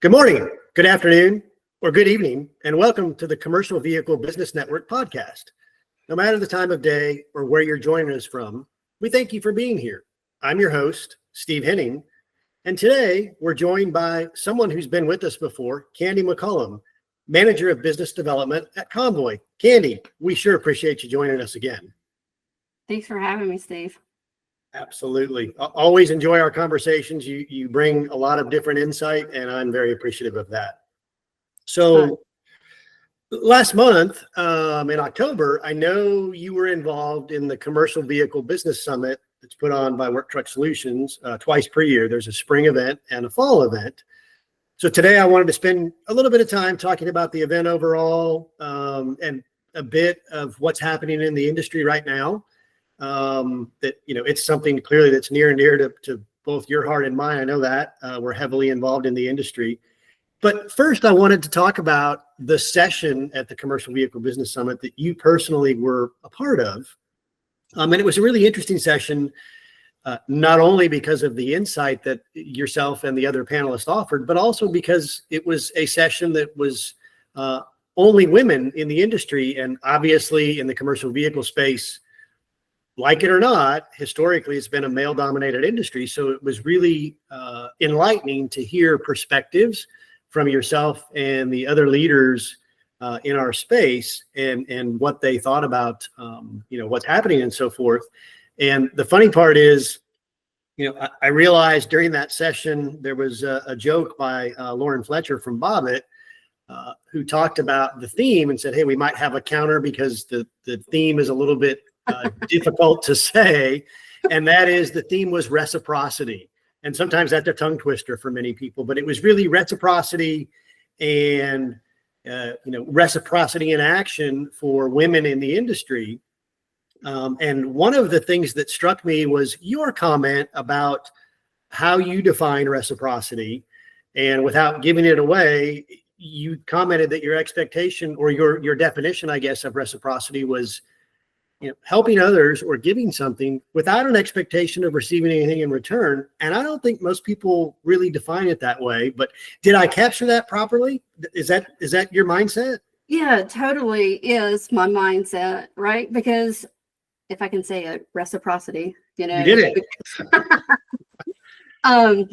Good morning, good afternoon, or good evening, and welcome to the Commercial Vehicle Business Network podcast. No matter the time of day or where you're joining us from, we thank you for being here. I'm your host, Steve Henning, and today we're joined by someone who's been with us before, Candy McCollum, Manager of Business Development at Comvoy. Candy, we sure appreciate you joining us again. Thanks for having me, Steve. Absolutely. Always enjoy our conversations. You bring a lot of different insight, and I'm very appreciative of that. So last month, in October, I know you were involved in the Commercial Vehicle Business Summit that's put on by Work Truck Solutions twice per year. There's a spring event and a fall event. So today I wanted to spend a little bit of time talking about the event overall and a bit of what's happening in the industry right now. That, it's something clearly that's near and dear to both your heart and mine. I know that we're heavily involved in the industry. But first, I wanted to talk about the session at the Commercial Vehicle Business Summit that you personally were a part of. And it was a really interesting session, not only because of the insight that yourself and the other panelists offered, but also because it was a session that was only women in the industry. And obviously in the commercial vehicle space, like it or not, historically, it's been a male-dominated industry. So it was really enlightening to hear perspectives from yourself and the other leaders in our space and what they thought about, what's happening and so forth. And the funny part is, I realized during that session, there was a joke by Lauren Fletcher from Bobbitt, who talked about the theme and said, hey, we might have a counter because the theme is a little bit difficult to say, and that is the theme was reciprocity. And sometimes that's a tongue twister for many people, but it was really reciprocity and reciprocity in action for women in the industry. And one of the things that struck me was your comment about how you define reciprocity. And without giving it away, you commented that your expectation or your definition, I guess, of reciprocity was helping others or giving something without an expectation of receiving anything in return. And I don't think most people really define it that way, but did I capture that properly? Is that your mindset? Yeah, totally is my mindset, right? Because if I can say it, reciprocity, You did it. Well,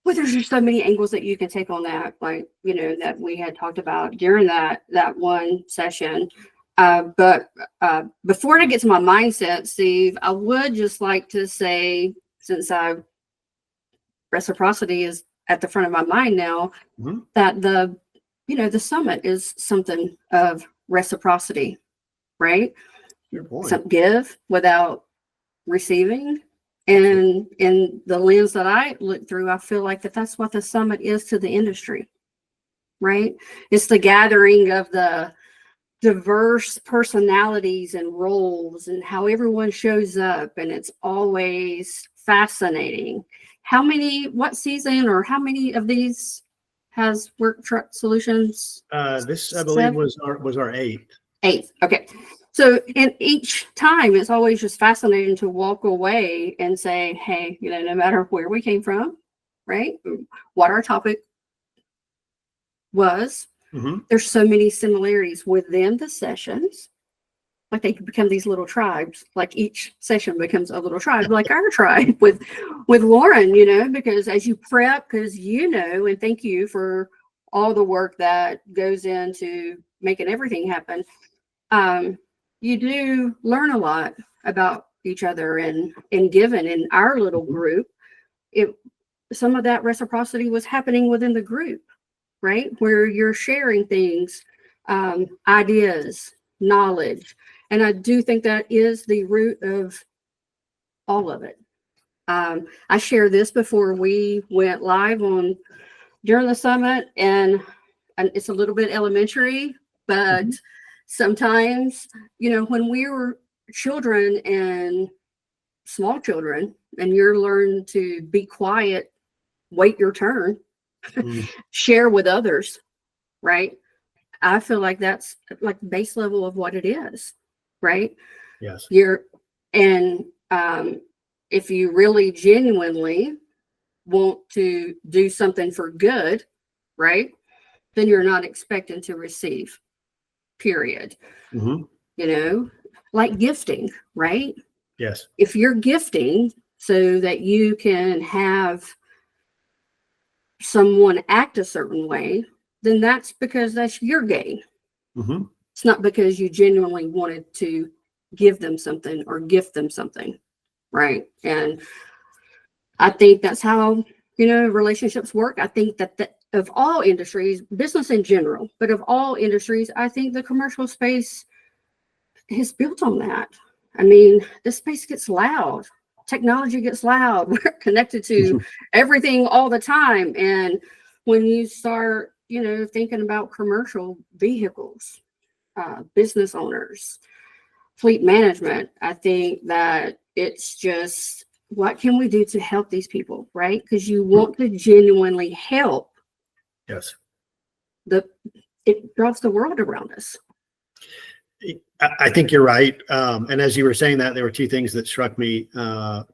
there's just so many angles that you can take on that, like, that we had talked about during that one session. But before I get to my mindset, Steve, I would just like to say, since reciprocity is at the front of my mind now, that the summit is something of reciprocity, right? Some give without receiving. And in the lens that I look through, I feel like that's what the summit is to the industry, right? It's the gathering of the diverse personalities and roles and how everyone shows up, and it's always fascinating. What season or how many of these has Work Truck Solutions? This, I believe, was our eighth. Okay. So in each time, it's always just fascinating to walk away and say, hey, no matter where we came from, right, what our topic was, there's so many similarities within the sessions. Like they become these little tribes, like each session becomes a little tribe, like our tribe with Lauren, because as you prep, because and thank you for all the work that goes into making everything happen. You do learn a lot about each other and given in our little group, some of that reciprocity was happening within the group, right? Where you're sharing things, ideas, knowledge. And I do think that is the root of all of it. I shared this before we went live during the summit, and it's a little bit elementary, but sometimes, when we were children and small children, and you're learned to be quiet, wait your turn, share with others, right? I feel like that's like the base level of what it is, right? Yes. If you really genuinely want to do something for good, right, then you're not expecting to receive, period. Mm-hmm. You know, like gifting, right? Yes. If you're gifting so that you can have someone act a certain way, then that's because that's your gain. Mm-hmm. It's not because you genuinely wanted to give them something or gift them something, right? And I think that's how, relationships work. I think that of all industries, business in general, but of all industries, I think the commercial space is built on that. I mean, the space gets loud. Technology gets loud. We're connected to everything all the time. And when you start, thinking about commercial vehicles, business owners, fleet management, I think that it's just, what can we do to help these people, right? Because you want to genuinely help. Yes. It draws the world around us. I think you're right. And as you were saying that, there were two things that struck me.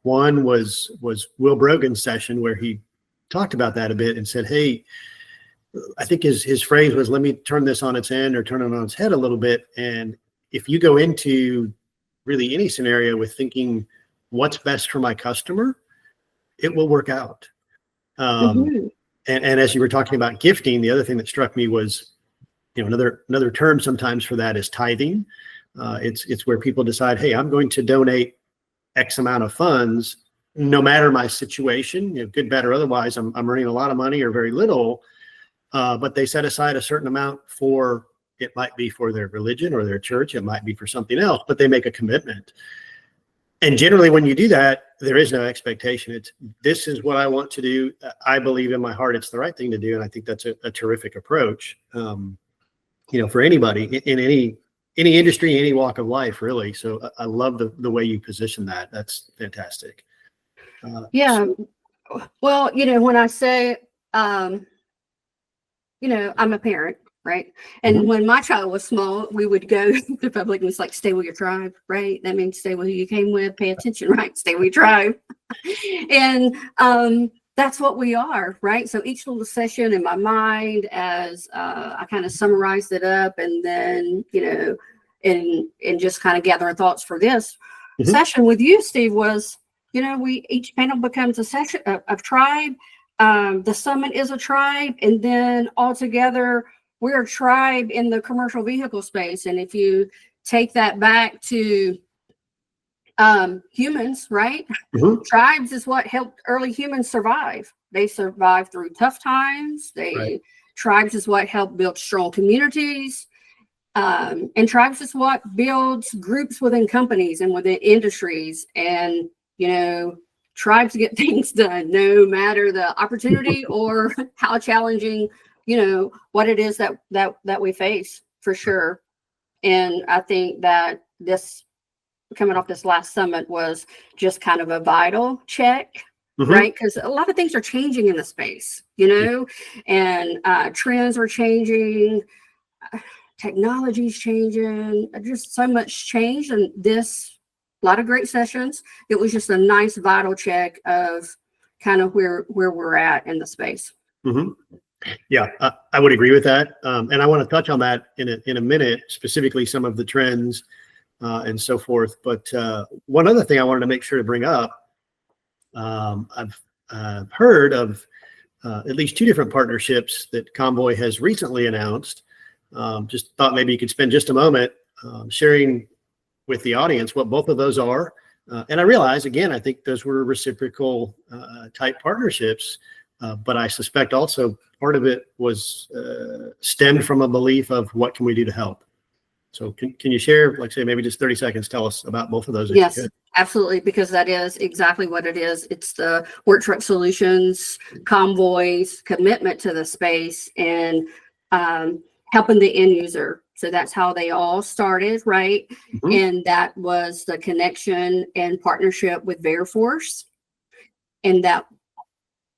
One was Will Brogan's session where he talked about that a bit and said, hey, I think his phrase was, let me turn this on its end or turn it on its head a little bit. And if you go into really any scenario with thinking what's best for my customer, it will work out. And as you were talking about gifting, the other thing that struck me was, another term sometimes for that is tithing. It's where people decide, hey, I'm going to donate X amount of funds, no matter my situation, good, bad, or otherwise. I'm earning a lot of money or very little, but they set aside a certain amount for, it might be for their religion or their church, it might be for something else, but they make a commitment. And generally, when you do that, there is no expectation. This is what I want to do. I believe in my heart it's the right thing to do, and I think that's a terrific approach. For anybody in any industry, any walk of life, really. So I love the way you position that. That's fantastic. Yeah. Well, when I say, I'm a parent, right? And when my child was small, we would go to public and it's like, stay with your tribe, right? That means stay with who you came with, pay attention, right? Stay with your tribe. And that's what we are, right? So each little session in my mind, as I kind of summarized it up, and then, and just kind of gathering thoughts for this session with you, Steve, was, each panel becomes a session of tribe. The summit is a tribe, and then all together we're a tribe in the commercial vehicle space. And if you take that back to humans, right? Tribes is what helped early humans survive. They survived through tough times. Tribes is what helped build strong communities. And tribes is what builds groups within companies and within industries. And, tribes get things done, no matter the opportunity or how challenging, what it is that we face, for sure. And I think that this, coming off this last summit, was just kind of a vital check, right? Because a lot of things are changing in the space, and trends are changing, technology's changing, just so much change. And a lot of great sessions. It was just a nice vital check of kind of where we're at in the space. Yeah, I would agree with that. And I want to touch on that in a minute, specifically some of the trends and so forth. But one other thing I wanted to make sure to bring up, I've heard of at least two different partnerships that Comvoy has recently announced. Just thought maybe you could spend just a moment sharing with the audience what both of those are. And I realize, again, I think those were reciprocal type partnerships, but I suspect also part of it was stemmed from a belief of what can we do to help. So can you share, like say, maybe just 30 seconds, tell us about both of those? Yes, absolutely, because that is exactly what it is. It's the Work Truck Solutions, Comvoy's commitment to the space and helping the end user. So that's how they all started, right? And that was the connection and partnership with Veriforce, and that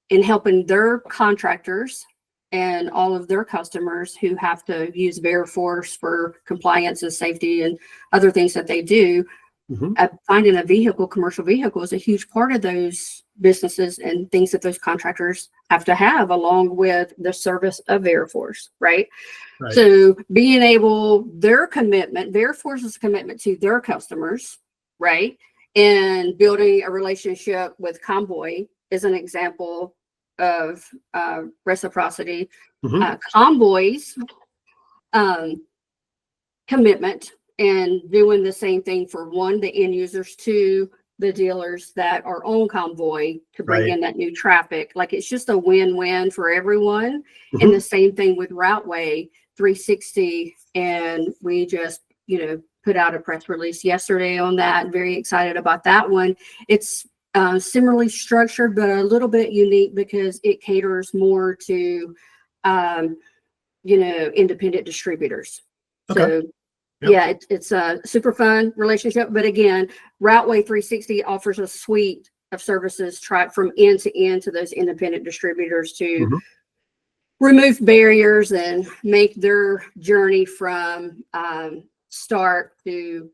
in helping their contractors and all of their customers who have to use Veriforce for compliance and safety and other things that they do. Finding a vehicle, commercial vehicle, is a huge part of those businesses and things that those contractors have to have along with the service of Veriforce, right? Right. So being able, Veriforce's commitment to their customers, right? And building a relationship with Comvoy is an example of reciprocity. Comvoy's commitment and doing the same thing for one, the end users, two, the dealers that are on Comvoy to bring in that new traffic. Like it's just a win-win for everyone. And the same thing with Routeway 360. And we just, put out a press release yesterday on that. Very excited about that one. It's similarly structured, but a little bit unique because it caters more to, independent distributors. Okay. So yeah, it's a super fun relationship. But again, Routeway 360 offers a suite of services from end to end to those independent distributors to remove barriers and make their journey from start to,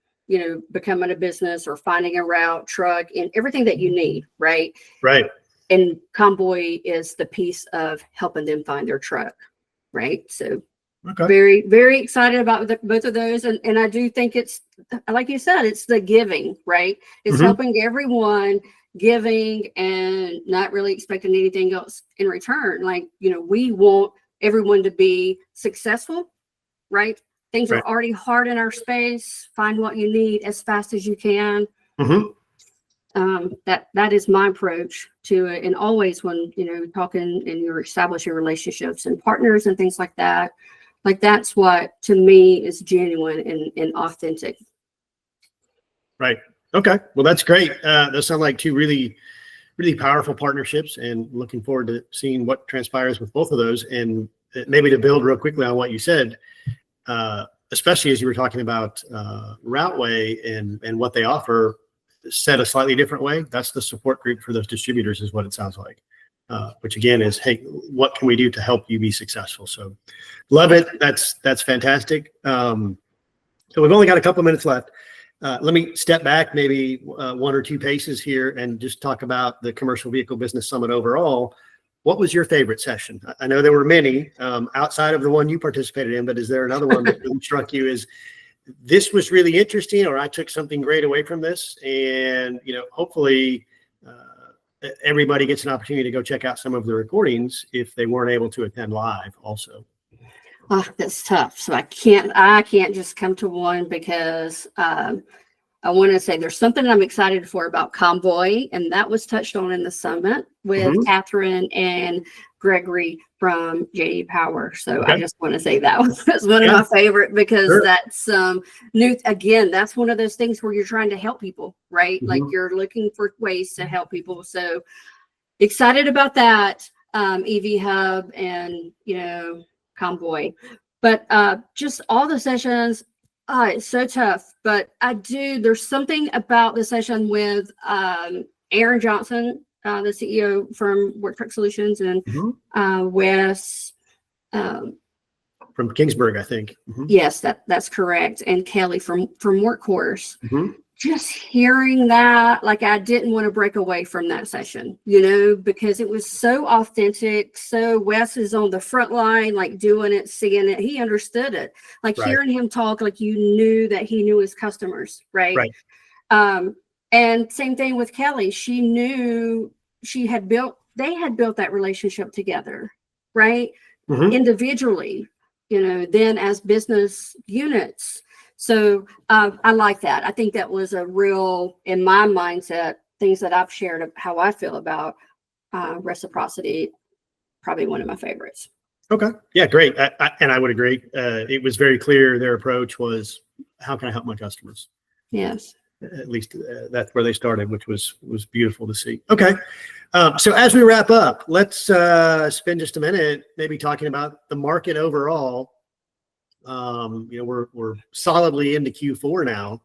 becoming a business or finding a route, truck, and everything that you need, right? Right. And Comvoy is the piece of helping them find their truck, right? So very, very excited about both of those. And I do think it's, like you said, it's the giving, right? It's helping everyone, giving and not really expecting anything else in return. Like, we want everyone to be successful, right? Things are already hard in our space. Find what you need as fast as you can. That is my approach to it. And always when, talking and you're establishing relationships and partners and things like that, like that's what to me is genuine and authentic. Right. Okay. Well, that's great. Those sound like two really, really powerful partnerships, and looking forward to seeing what transpires with both of those. And maybe to build real quickly on what you said, especially as you were talking about Routeway and what they offer, said a slightly different way. That's the support group for those distributors is what it sounds like, which again is, hey, what can we do to help you be successful? So love it. That's fantastic. So we've only got a couple of minutes left. Let me step back maybe one or two paces here and just talk about the Commercial Vehicle Business Summit overall. What was your favorite session? I know there were many outside of the one you participated in, but is there another one that really struck you as this was really interesting, or I took something great away from this? And, hopefully everybody gets an opportunity to go check out some of the recordings if they weren't able to attend live also. Oh, that's tough. So I can't just come to one because I want to say there's something I'm excited for about Comvoy, and that was touched on in the summit with Catherine and Gregory from JD Power. So I just want to say that was one of my favorite because that's new. Again, that's one of those things where you're trying to help people, right? Like you're looking for ways to help people. So excited about that, EV Hub and, Comvoy. But just all the sessions, it's so tough. But there's something about the session with Aaron Johnson, the CEO from Work Truck Solutions, and Wes from Kingsburg, I think. Yes, that's correct. And Kelly from Workhorse. Just hearing that, like I didn't want to break away from that session, because it was so authentic. So Wes is on the front line, like doing it, seeing it. He understood it. Like hearing him talk, like you knew that he knew his customers, right? And same thing with Kelly. She knew they had built that relationship together, right? Individually, then as business units. So I like that. I think that was a real, in my mindset, things that I've shared of how I feel about reciprocity, probably one of my favorites. Okay. Yeah, great. And I would agree. It was very clear their approach was, how can I help my customers? Yes. At least that's where they started, which was beautiful to see. Okay. So as we wrap up, let's spend just a minute maybe talking about the market overall. We're solidly into Q4 now,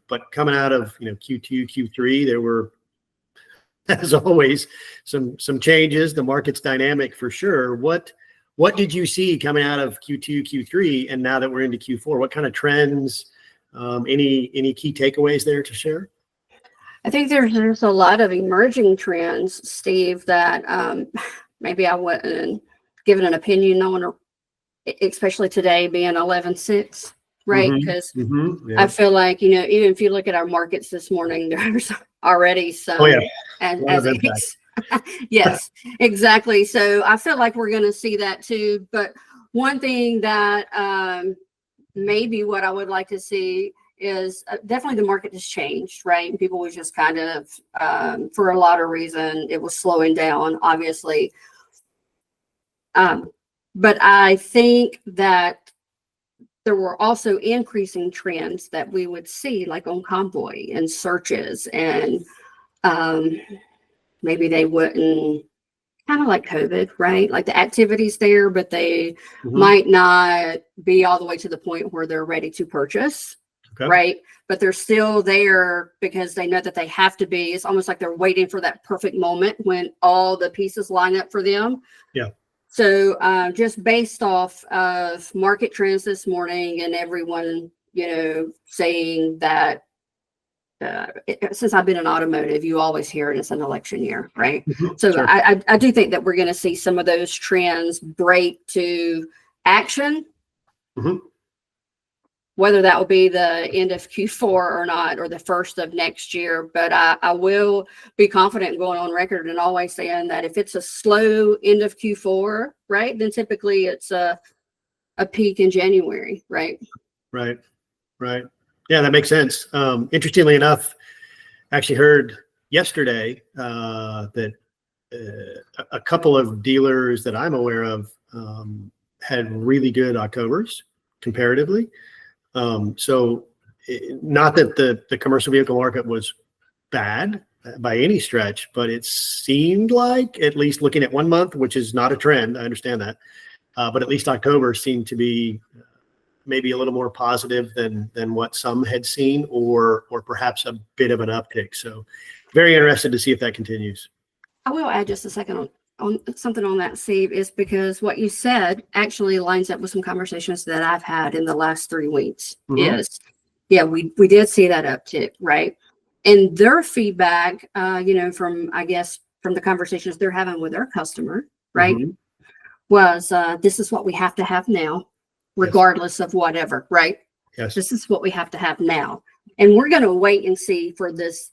but coming out of Q2, Q3, there were, as always, some changes. The market's dynamic for sure. What did you see coming out of Q2, Q3, and now that we're into Q4? What kind of trends? Any key takeaways there to share? I think there's a lot of emerging trends, Steve, that maybe I wouldn't give an opinion on, or especially today being 11/6, right? Because Yeah. I feel like, you know, even if you look at our markets this morning, there's already some. Oh, yeah. Yes, exactly. So I feel like we're going to see that too. But one thing that maybe what I would like to see is definitely the market has changed, right? And people was just kind of, for a lot of reason, it was slowing down, obviously. But I think that there were also increasing trends that we would see, like on Comvoy and searches, and maybe they wouldn't, kind of like COVID, right? Like the activity's there, but they might not be all the way to the point where they're ready to purchase, right? But they're still there because they know that they have to be. It's almost like they're waiting for that perfect moment when all the pieces line up for them. Yeah. So just based off of market trends this morning and everyone, you know, saying that since I've been in automotive, you always hear it's an election year, right? So Sure. I do think that we're going to see some of those trends break to action, whether that will be the end of Q4 or not, or the first of next year. But I will be confident going on record and always saying that if it's a slow end of Q4, right, then typically it's a peak in January, right? Right. Yeah, that makes sense. Interestingly enough, I actually heard yesterday that a couple of dealers that I'm aware of had really good Octobers comparatively. So not that the commercial vehicle market was bad by any stretch, but it seemed like, at least looking at 1 month, which is not a trend, I understand that, but at least October seemed to be maybe a little more positive than what some had seen, or perhaps a bit of an uptick. So very interested to see if that continues. I will add just a second on something on that, Steve, is because what you said actually lines up with some conversations that I've had in the last 3 weeks. Is, yeah, we did see that uptick, right? And their feedback, you know, from, I guess, from the conversations they're having with their customer, right, was this is what we have to have now, regardless of whatever, right? Yes. This is what we have to have now. And we're going to wait and see for this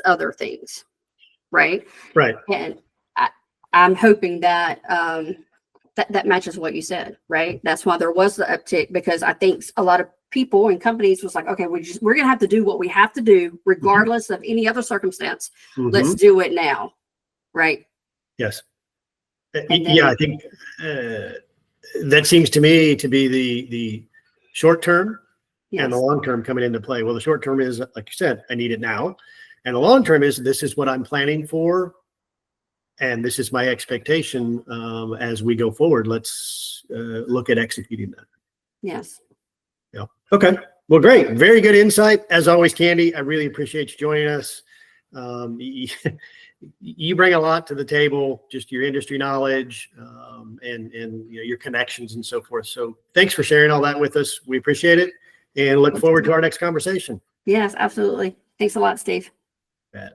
other things, right? Right. And I'm hoping that that matches what you said, right? That's why there was the uptick, because I think a lot of people and companies was like, okay, we're going to have to do what we have to do regardless of any other circumstance. Let's do it now, right? Yes. Yeah, I think that seems to me to be the short term and the long term coming into play. Well, the short term is, like you said, I need it now. And the long term is, this is what I'm planning for, and this is my expectation as we go forward. Let's look at executing that. Yes. Yeah. Okay. Well, great. Very good insight. As always, Candy, I really appreciate you joining us. You bring a lot to the table, just your industry knowledge and you know, your connections and so forth. So thanks for sharing all that with us. We appreciate it and look forward to our next conversation. Yes, absolutely. Thanks a lot, Steve. Yeah.